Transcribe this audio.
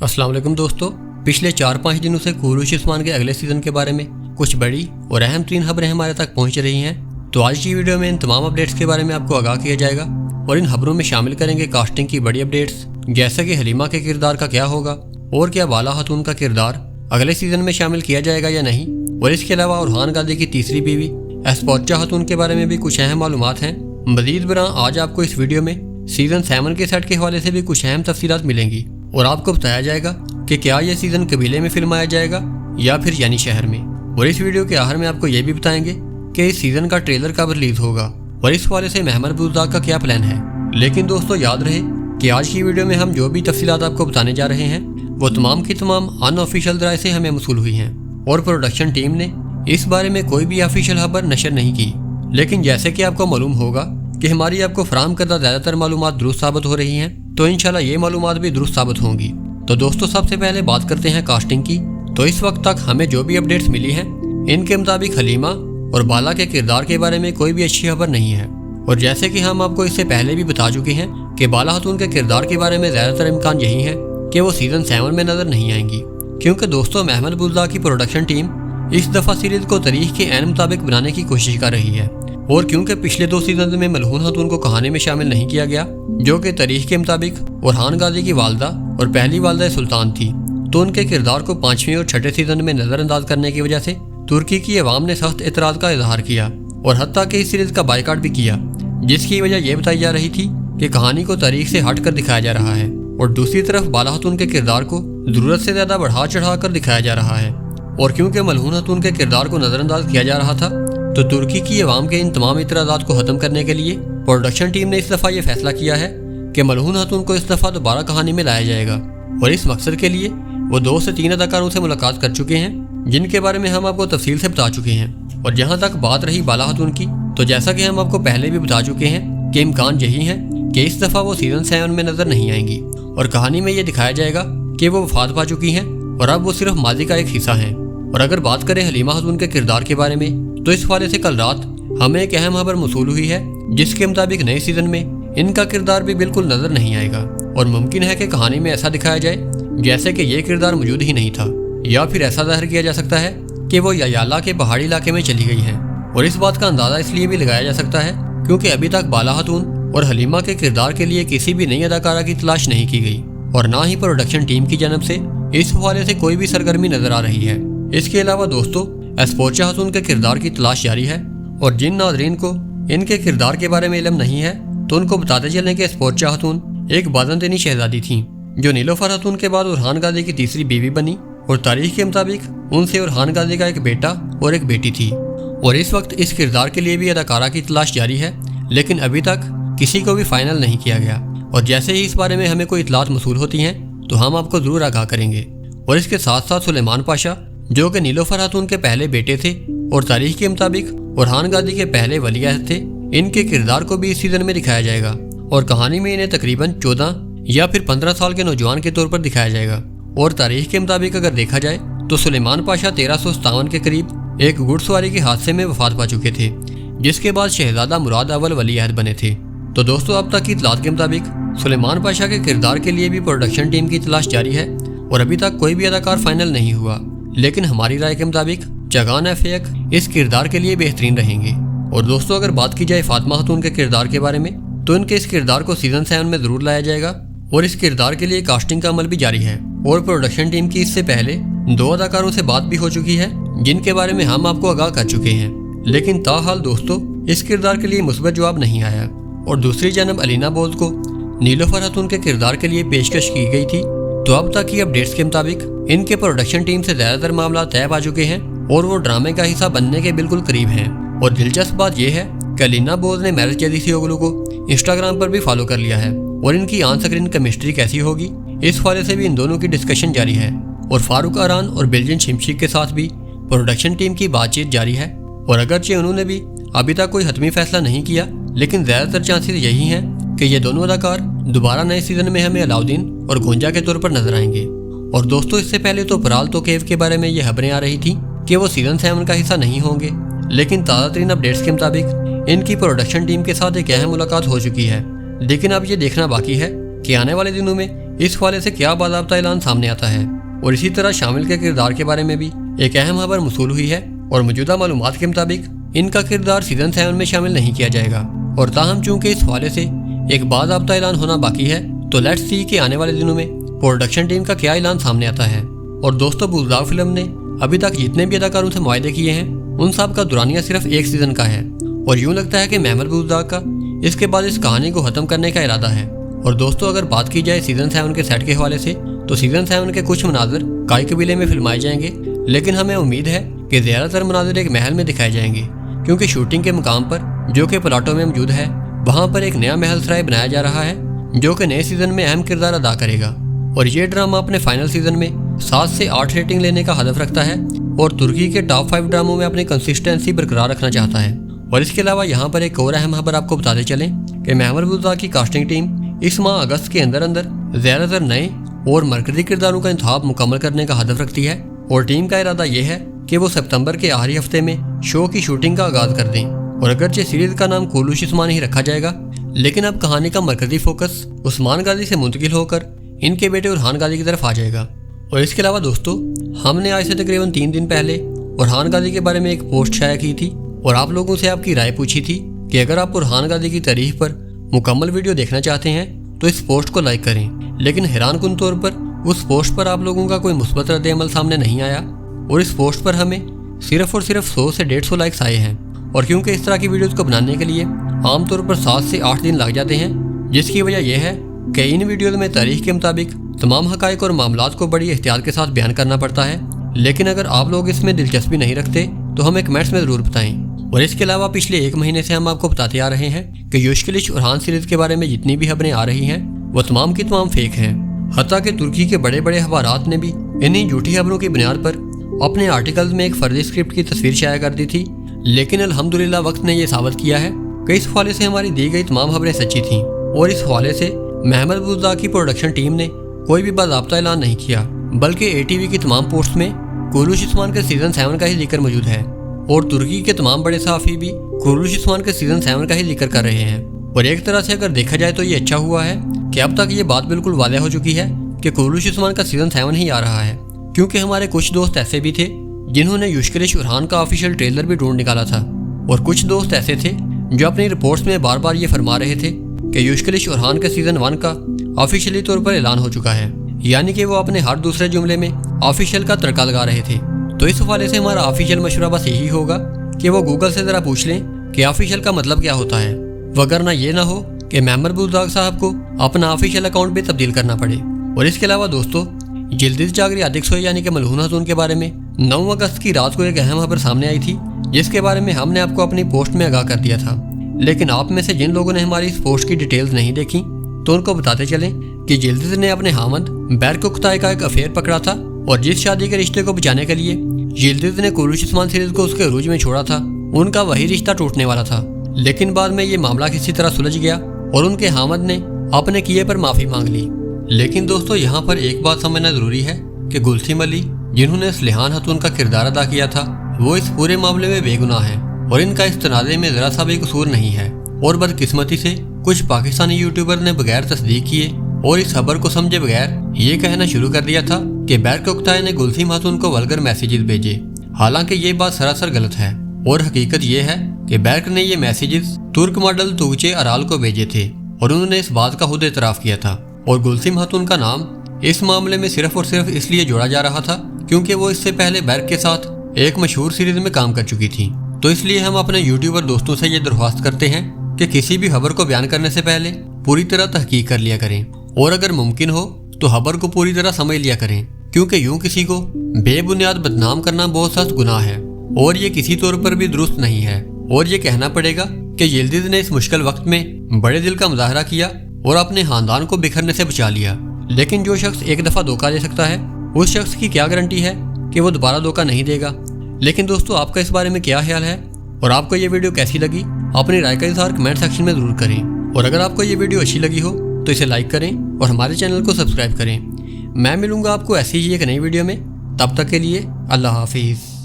अस्सलाम वालेकुम दोस्तों, पिछले 4-5 दिनों से कुरूश उस्मान के अगले सीज़न के बारे में कुछ बड़ी और अहम 3 खबरें हमारे तक पहुंच रही हैं। तो आज की वीडियो में इन तमाम अपडेट्स के बारे में आपको आगाह किया जाएगा और इन खबरों में शामिल करेंगे कास्टिंग की बड़ी अपडेट्स, जैसे कि हलीमा के किरदार का क्या होगा और क्या बाला खातून का किरदार अगले सीज़न में शामिल किया जाएगा या नहीं, और इसके अलावा उरहान गादी की तीसरी बीवी एस्पोचा खातून के बारे में भी कुछ अहम मालूमात हैं। मज़ीद बरां आज आपको इस वीडियो में सीज़न 7 के सेट के हवाले से भी कुछ अहम तफसीलात मिलेंगी और आपको बताया जाएगा कि क्या यह सीज़न कबीले में फिल्माया जाएगा या फिर यानी शहर में। और इस वीडियो के आखिर में आपको ये भी बताएंगे कि इस सीज़न का ट्रेलर कब रिलीज होगा और इस हवाले से महमद बुज़दाग का क्या प्लान है। लेकिन दोस्तों याद रहे कि आज की वीडियो में हम जो भी तफसीलात आपको बताने जा रहे हैं वो तमाम की तमाम अनऑफिशियल ज़राए से हमें मसूल हुई हैं और प्रोडक्शन टीम ने इस बारे में कोई भी ऑफिशियल खबर नशर नहीं की। लेकिन जैसे कि आपको मालूम होगा कि हमारी आपको फराहम करदा ज़्यादातर मालूमात दुरुस्त साबित हो रही हैं, तो इंशाल्लाह ये मालूमात भी दुरुस्त साबित होंगी। तो दोस्तों सबसे पहले बात करते हैं कास्टिंग की। तो इस वक्त तक हमें जो भी अपडेट्स मिली हैं इनके मुताबिक हलीमा और बाला के किरदार के बारे में कोई भी अच्छी खबर नहीं है। और जैसे कि हम आपको इससे पहले भी बता चुके हैं कि बाला खातून के किरदार के बारे में ज़्यादातर इम्कान यही है कि वो सीज़न 7 में नज़र नहीं आएंगी, क्योंकि दोस्तों महमद बुज़दाग की प्रोडक्शन टीम इस दफ़ा सीरीज़ को तारीख के ऐन मुताबिक बनाने की कोशिश कर रही है। और क्योंकि पिछले 2 सीजन में मलहून खातून को कहानी में शामिल नहीं किया गया, जो कि तारीख के मुताबिक उरहान गादी की वालदा और पहली वालदा सुल्तान थी, तो उनके किरदार को 5वें और 6ठे सीजन में नज़रअंदाज करने की वजह से तुर्की की अवाम ने सख्त एतराज़ का इजहार किया और हत्ता कि इस सीरीज़ का बाइकाट भी किया, जिसकी वजह यह बताई जा रही थी कि कहानी को तारीख से हट कर दिखाया जा रहा है और दूसरी तरफ बाला खातून के किरदार को ज़रूरत से ज़्यादा बढ़ा चढ़ा कर दिखाया जा रहा है। और क्योंकि मलहून खातून के किरदार को नज़रअंदाज किया जा रहा था, तो तुर्की की अवाम के इन तमाम इतराज़ात को ख़त्म करने के लिए प्रोडक्शन टीम ने इस दफ़ा ये फैसला किया है कि मलहून खातून को इस दफ़ा दोबारा कहानी में लाया जाएगा। और इस मकसद के लिए वो 2 से 3 अदाकारों से मुलाकात कर चुके हैं, जिनके बारे में हम आपको तफसील से बता चुके हैं। और जहाँ तक बात रही बाला खातून की, तो जैसा कि हम आपको पहले भी बता चुके हैं कि इम्कान यही है कि इस दफ़ा वो सीज़न 7 में नज़र नहीं आएंगी और कहानी में ये दिखाया जाएगा कि वो वफात पा चुकी हैं और अब वो सिर्फ माजी का एक हिस्सा हैं। और अगर बात करें हलीमा खातून के किरदार के बारे में, तो इस हवाले से कल रात हमें एक अहम खबर मसूल हुई है, जिसके मुताबिक नए सीज़न में इनका किरदार भी बिल्कुल नज़र नहीं आएगा और मुमकिन है कि कहानी में ऐसा दिखाया जाए जैसे कि ये किरदार मौजूद ही नहीं था, या फिर ऐसा ज़ाहिर किया जा सकता है कि वो यायाला के पहाड़ी इलाके में चली गई हैं। और इस बात का अंदाज़ा इसलिए भी लगाया जा सकता है क्योंकि अभी तक बाला खातून और हलीमा के किरदार के लिए किसी भी नई अदाकारा की तलाश नहीं की गई और ना ही प्रोडक्शन टीम की जानब से इस हवाले से कोई भी सरगर्मी नजर आ रही है। इसके अलावा दोस्तों एस्पोचा खातून के किरदार की तलाश जारी है और जिन नाज़रीन को इनके किरदार के बारे में इल्म नहीं है, तो उनको बताते चलें कि एस्पोचा खातून एक बाज़ंतनी शहजादी थीं, जो नीलोफर खातून के बाद उरहान गादी की तीसरी बीवी बनी और तारीख के मुताबिक उनसे उरहान गादी का एक बेटा और एक बेटी थी। और इस वक्त इस किरदार के लिए भी अदाकारा की तलाश जारी है, लेकिन अभी तक किसी को भी फाइनल नहीं किया गया। और जैसे ही इस बारे में हमें कोई इतलात मसूल होती हैं तो हम आपको ज़रूर आगाह करेंगे। और इसके साथ साथ सुलेमान पाशा, जो कि नीलोफर खातून के पहले बेटे थे और तारीख के मुताबिक उरहान गादी के पहले वली अहद थे, इनके किरदार को भी इस सीज़न में दिखाया जाएगा और कहानी में इन्हें तकरीबन 14 या फिर 15 साल के नौजवान के तौर पर दिखाया जाएगा। और तारीख के मुताबिक अगर देखा जाए तो सुलेमान पाशा 1357 के करीब एक घुड़सवारी के हादसे में वफात पा चुके थे, जिसके बाद शहजादा मुराद अव्वल वली अहद बने थे। तो दोस्तों अब तक की इतलात के मुताबिक सुलेमान पाशा के किरदार के लिए भी प्रोडक्शन टीम की तलाश जारी है और अभी तक कोई भी अदाकार फाइनल नहीं हुआ, लेकिन हमारी राय के मुताबिक चगान अफेक इस किरदार के लिए बेहतरीन रहेंगे। और दोस्तों अगर बात की जाए फातिमा खातून के किरदार के बारे में, तो इनके इस किरदार को सीज़न 7 में ज़रूर लाया जाएगा और इस किरदार के लिए कास्टिंग का अमल भी जारी है। और प्रोडक्शन टीम की इससे पहले 2 अदाकारों से बात भी हो चुकी है, जिनके बारे में हम आपको आगाह कर चुके हैं, लेकिन ताहाल दोस्तों इस किरदार के लिए मुस्बत जवाब नहीं आया। और दूसरी जानब अलीना बोज को नीलोफर खातून के किरदार के लिए पेशकश की गई थी, तो अब तक की अपडेट्स के मुताबिक इनके प्रोडक्शन टीम से ज़्यादातर मामला तय पा चुके हैं और वो ड्रामे का हिस्सा बनने के बिल्कुल करीब हैं। और दिलचस्प बात यह है कि अलीना बोज ने मैरिज जदीसियोगलू को इंस्टाग्राम पर भी फॉलो कर लिया है और इनकी ऑन स्क्रीन केमिस्ट्री कैसी होगी इस हवाले से भी इन दोनों की डिस्कशन जारी है। और फारूक आरान और बिल्जिन शिमशी के साथ भी प्रोडक्शन टीम की बातचीत जारी है और अगरचे उन्होंने भी अभी तक कोई हतमी फैसला नहीं किया, लेकिन ज़्यादातर चांसेस यही हैं कि ये दोनों अदाकार दोबारा नए सीज़न में हमें अलाउद्दीन और गोंजा के तौर पर नजर आएंगे। और दोस्तों इससे पहले तो पराल्तो केव के बारे में ये खबरें आ रही थी कि वो सीज़न 7 का हिस्सा नहीं होंगे, लेकिन ताज़ा तरीन अपडेट्स के मुताबिक इनकी प्रोडक्शन टीम के साथ एक अहम मुलाकात हो चुकी है। लेकिन अब ये देखना बाकी है कि आने वाले दिनों में इस हवाले से क्या बाज़ाब्ता ऐलान सामने आता है। और इसी तरह शामिल के किरदार के बारे में भी एक अहम खबर मौसूल हुई है और मौजूदा मालूमात के मुताबिक इनका किरदार सीजन 7 में शामिल नहीं किया जाएगा। और ताहम चूंकि इस हवाले से एक बाज़ाब्ता ऐलान होना बाकी है, तो लेट्स सी कि आने वाले दिनों में प्रोडक्शन टीम का क्या ऐलान सामने आता है। और दोस्तों, बुज़दाग फिल्म ने अभी तक जितने भी अदाकारों से मुआहदे किए हैं उन सब का दुरानिया सिर्फ एक सीज़न का है और यूँ लगता है कि महमद बुज़दाग का इसके बाद इस कहानी को ख़त्म करने का इरादा है। और दोस्तों, अगर बात की जाए सीजन 7 के सेट के हवाले से, तो सीजन 7 के कुछ मनाजर काई कबीले में फिल्माए जाएंगे, लेकिन हमें उम्मीद है कि ज़्यादातर मनाजर एक महल में दिखाए जाएंगे, क्योंकि शूटिंग के मुकाम पर जो कि प्लाटो में मौजूद है वहाँ पर एक नया महल सराय बनाया जा रहा है जो कि नए सीजन में अहम किरदार अदा करेगा। और ये ड्रामा अपने फाइनल सीजन में 7 से 8 रेटिंग लेने का हदफ रखता है और तुर्की के टॉप 5 ड्रामों में अपनी कंसिस्टेंसी बरकरार रखना चाहता है। और इसके अलावा यहाँ पर एक और अहम खबर आपको बताते चलें कि महमद बुज़दाग की कास्टिंग टीम इस माह अगस्त के अंदर ज़्यादातर नए और मरकजी किरदारों का इंतखाब मुकम्मल करने का हदफ रखती है। और टीम का इरादा यह है कि वो सितंबर के आखिरी हफ्ते में शो की शूटिंग का आगाज़ कर दें। और अगरचे सीरीज का नाम कुलूश उस्मान ही रखा जाएगा, लेकिन अब कहानी का मरकजी फोकस उस्मान गाजी से मुंतकिल होकर इनके बेटे उरहान गाजी की तरफ आ जाएगा। और इसके अलावा दोस्तों, हमने आज से तकरीबन 3 दिन पहले उरहान गाजी के बारे में एक पोस्ट शाया की थी और आप लोगों से आपकी राय पूछी थी कि अगर आप उरहान गाजी की तारीफ पर मुकम्मल वीडियो देखना चाहते हैं तो इस पोस्ट को लाइक करें। लेकिन हैरानकुन तौर पर उस पोस्ट पर आप लोगों का कोई मुस्बत रद्द-ए-अमल सामने नहीं आया और इस पोस्ट पर हमें सिर्फ और सिर्फ 100 से 150 लाइक्स आए हैं। और क्योंकि इस तरह की वीडियोज़ को बनाने के लिए आमतौर पर 7 से 8 दिन लग जाते हैं, जिसकी वजह यह है कि इन वीडियोज़ में तारीख के मुताबिक तमाम हक़ाइक़ और मामलात को बड़ी एहतियात के साथ बयान करना पड़ता है। लेकिन अगर आप लोग इसमें दिलचस्पी नहीं रखते तो हमें कमेंट्स में ज़रूर बताएं। और इसके अलावा पिछले 1 महीने से हम आपको बताते आ रहे हैं कि युशकिलिश उरहान सीरीज़ के बारे में जितनी भी खबरें आ रही हैं वो तमाम की तमाम फेक हैं। हत्ता कि तुर्की के बड़े बड़े अखबारात ने भी इन्हीं झूठी खबरों की बुनियाद पर अपने आर्टिकल्स में एक फर्जी स्क्रिप्ट की तस्वीर शाया कर दी थी। लेकिन अल्हम्दुलिल्लाह वक्त ने यह साबित किया है कि इस हवाले से हमारी दी गई तमाम खबरें सच्ची थीं और इस हवाले से महमद बुज़दाग की प्रोडक्शन टीम ने कोई भी बाज़ाब्ता ऐलान नहीं किया, बल्कि ATV की तमाम पोस्ट में कुलूश उस्मान के सीजन 7 का ही जिक्र मौजूद है और तुर्की के तमाम बड़े सहाफ़ी भी कुलूश उस्मान के सीजन 7 का ही जिक्र कर रहे हैं। और एक तरह से अगर देखा जाए तो ये अच्छा हुआ है कि अब तक ये बात बिल्कुल वाज़ेह हो चुकी है कि कुलूश उस्मान का सीजन 7 ही आ रहा है, क्योंकि हमारे कुछ दोस्त ऐसे भी थे जिन्होंने युशकिलिश उरहान का ऑफिशियल ट्रेलर भी ढूंढ निकाला था और कुछ दोस्त ऐसे थे जो अपनी रिपोर्ट्स में बार बार ये फरमा रहे थे कि युशकिलिश उरहान के सीजन 1 का ऑफिशियली तौर पर ऐलान हो चुका है, यानी कि वो अपने हर दूसरे जुमले में ऑफिशियल का तड़का लगा रहे थे। तो इस हवाले से हमारा ऑफिशियल मशवरा बस यही होगा कि वो गूगल से ज़रा पूछ लें कि ऑफिशियल का मतलब क्या होता है, वगरना ये ना हो कि महमद बुज़दाग साहब को अपना ऑफिशियल अकाउंट भी तब्दील करना पड़े। और इसके अलावा दोस्तों, जिल्दिज़ जागरी आदिक सोई यानी कि मलहून खतून के बारे में 9 अगस्त की रात को एक अहम खबर सामने आई थी, जिसके बारे में हमने आपको अपनी पोस्ट में आगाह कर दिया था। लेकिन आप में से जिन लोगों ने हमारी इस पोस्ट की डिटेल्स नहीं देखी तो उनको बताते चलें कि जिल्दिज़ ने अपने हामद बैरक उक्ताई का एक अफेयर पकड़ा था और जिस शादी के रिश्ते को बचाने के लिए जिल्दिज़ ने कुलूश उस्मान सीरीज को उसके अरूज में छोड़ा था, उनका वही रिश्ता टूटने वाला था। लेकिन बाद में ये मामला किसी तरह सुलझ गया और उनके हामद ने अपने किए पर माफ़ी मांग ली। लेकिन दोस्तों, यहाँ पर एक बात समझना ज़रूरी है कि गुलसिम अली, जिन्होंने स्लिहान खतून का किरदार अदा किया था, वो इस पूरे मामले में बेगुनाह हैं और इनका इस तनाज़े में ज़रा सा भी कसूर नहीं है। और बदकिस्मती से कुछ पाकिस्तानी यूट्यूबर ने बगैर तस्दीक किए और इस खबर को समझे बगैर ये कहना शुरू कर दिया था कि बैरक उक्ताई ने गुलसिम खातून को वल्गर मैसेजेस भेजे। हालांकि ये बात सरासर गलत है और हकीकत ये है कि बैरक ने ये मैसेजेस तुर्क मॉडल तुगचे अराल को भेजे थे और उन्होंने इस बात का खुद एतराफ़ किया था। और गुलसिम खातून का नाम इस मामले में सिर्फ और सिर्फ इसलिए जोड़ा जा रहा था क्योंकि वो इससे पहले बैरक के साथ एक मशहूर सीरीज में काम कर चुकी थी। तो इसलिए हम अपने यूट्यूबर दोस्तों से ये दरख्वास्त करते हैं कि किसी भी खबर को बयान करने से पहले पूरी तरह तहकीक कर लिया करें और अगर मुमकिन हो तो खबर को पूरी तरह समझ लिया करें, क्योंकि यूं किसी को बेबुनियाद बदनाम करना बहुत सख्त गुनाह है और ये किसी तौर पर भी दुरुस्त नहीं है। और ये कहना पड़ेगा कि जिल्दिज़ ने इस मुश्किल वक्त में बड़े दिल का मुजाहरा किया और अपने खानदान को बिखरने से बचा लिया। लेकिन जो शख्स एक दफ़ा धोखा दे सकता है, उस शख्स की क्या गारंटी है कि वो दोबारा धोखा नहीं देगा। लेकिन दोस्तों, आपका इस बारे में क्या ख्याल है और आपको ये वीडियो कैसी लगी, अपनी राय का इज़हार कमेंट सेक्शन में ज़रूर करें। और अगर आपको ये वीडियो अच्छी लगी हो तो इसे लाइक करें और हमारे चैनल को सब्सक्राइब करें। मैं मिलूंगा आपको ऐसी ही एक नई वीडियो में, तब तक के लिए अल्लाह हाफिज़।